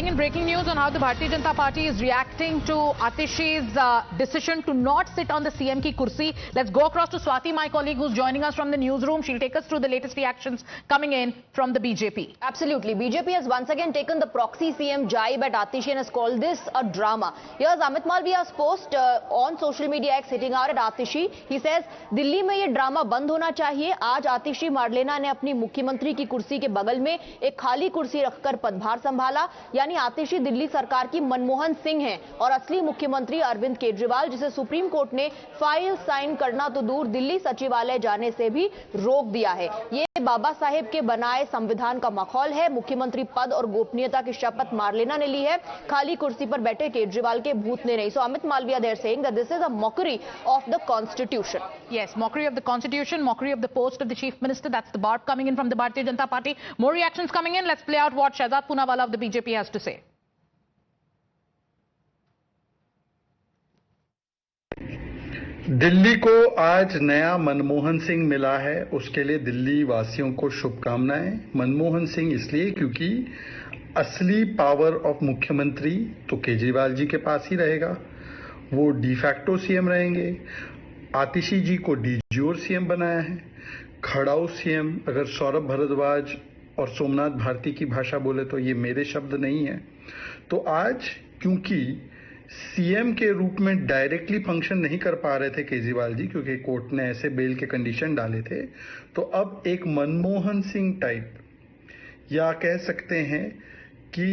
in breaking news on how the Bharatiya Janata Party is reacting to Atishi's decision to not sit on the CM ki kursi. Let's go across to Swati, my colleague, who's joining us from the newsroom. She'll take us through the latest reactions coming in from the BJP. Absolutely. BJP has once again taken the proxy CM jibe at Atishi and has called this a drama. Here's Amit Malviya's post on social media X hitting out at Atishi. He says, Delhi में ये drama बंद होना चाहिए. आज आतिशी Marlena ने अपनी मुख्यमंत्री की कुर्सी के बगल में एक खाली कुर्सी रखकर पदभार संभाला. यानी आतिशी दिल्ली सरकार की मनमोहन सिंह हैं और असली मुख्यमंत्री अरविंद केजरीवाल, जिसे सुप्रीम कोर्ट ने फाइल साइन करना तो दूर दिल्ली सचिवालय जाने से भी रोक दिया है. ये बाबा साहेब के बनाए संविधान का माहौल है. मुख्यमंत्री पद और गोपनीयता की शपथ मार्लेना ने ली है, खाली कुर्सी पर बैठे केजरीवाल के भूत ने नहीं. So Amit Malviya, they're saying that this is a mockery of the constitution. Yes, mockery of the constitution, mockery of the post of the chief minister. That's the barb coming in from the Bharatiya Janata Party. More reactions coming in. Let's play out what Shahzad Poonawala of the BJP has to say. Delhi को आज नया मनमोहन सिंह मिला है, उसके लिए दिल्ली वासियों को शुभकामनाएं. मनमोहन सिंह इसलिए क्योंकि असली पावर ऑफ मुख्यमंत्री तो केजरीवाल जी के पास ही रहेगा. वो डिफैक्टो सीएम रहेंगे. आतिशी जी को डीजोर सीएम बनाया है. खड़ाऊ सीएम, अगर सौरभ भारद्वाज और सोमनाथ भारती की भाषा बोले तो ये मेरे शब्द नहीं है. तो आज क्योंकि सीएम के रूप में डायरेक्टली फंक्शन नहीं कर पा रहे थे केजरीवाल जी, क्योंकि कोर्ट ने ऐसे बेल के कंडीशन डाले थे, तो अब एक मनमोहन सिंह टाइप या कह सकते हैं कि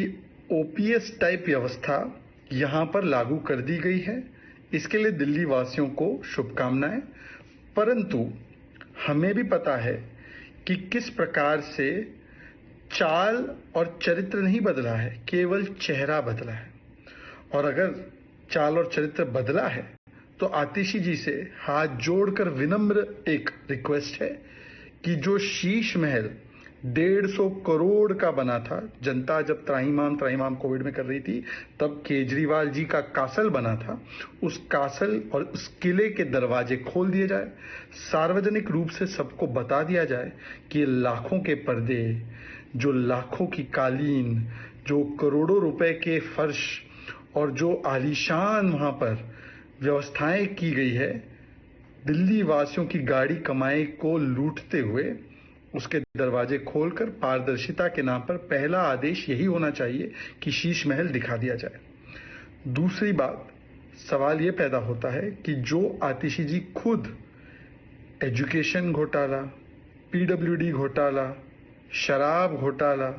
ओपीएस टाइप व्यवस्था यहां पर लागू कर दी गई है. इसके लिए दिल्ली वासियों को शुभकामनाएं. परंतु हमें भी पता है कि किस प्रकार से चाल और चरित्र नहीं बदला है, केवल चेहरा बदला है. और अगर चाल और चरित्र बदला है तो आतिशी जी से हाथ जोड़कर विनम्र एक रिक्वेस्ट है कि जो शीश महल 150 करोड़ का बना था, जनता जब त्राहिमाम कोविड में कर रही थी तब केजरीवाल जी का कासल बना था, उस कासल और उस किले के दरवाजे खोल दिए जाए. सार्वजनिक रूप से सबको बता दिया जाए कि ये लाखों के पर्दे, जो लाखों की कालीन, जो करोड़ों रुपए के फर्श और जो आलीशान वहां पर व्यवस्थाएं की गई है, दिल्ली वासियों की गाड़ी कमाई को लूटते हुए उसके दरवाजे खोलकर पारदर्शिता के नाम पर पहला आदेश यही होना चाहिए कि शीश महल दिखा दिया जाए. दूसरी बात, सवाल यह पैदा होता है कि जो आतिशी जी खुद एजुकेशन घोटाला, पीडब्ल्यूडी घोटाला, शराब घोटाला,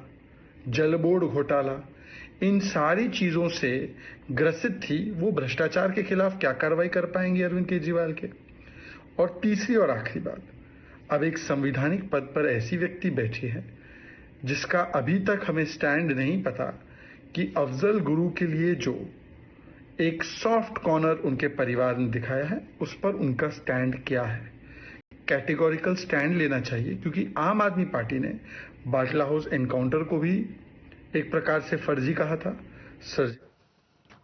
जल बोर्ड घोटाला, इन सारी चीजों से ग्रसित थी, वो भ्रष्टाचार के खिलाफ क्या कार्रवाई कर पाएंगे अरविंद केजरीवाल के. और तीसरी और आखिरी बात, अब एक संवैधानिक पद पर ऐसी व्यक्ति बैठी है जिसका अभी तक हमें स्टैंड नहीं पता कि अफजल गुरु के लिए जो एक सॉफ्ट कॉर्नर उनके परिवार ने दिखाया है, उस पर उनका स्टैंड क्या है. कैटेगोरिकल स्टैंड लेना चाहिए, क्योंकि आम आदमी पार्टी ने बाटला हाउस एनकाउंटर को भी एक प्रकार से फर्जी कहा था.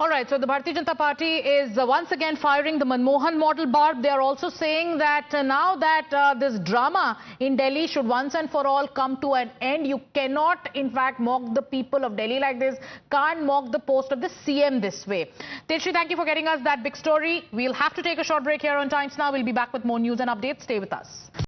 All right, so the Bharatiya Janata Party is once again firing the Manmohan model barb. They are also saying that now that this drama in Delhi should once and for all come to an end. You cannot, in fact, mock the people of Delhi like this. Can't mock the post of the CM this way. Tejshri, thank you for getting us that big story. We'll have to take a short break here on Times Now. We'll be back with more news and updates. Stay with us.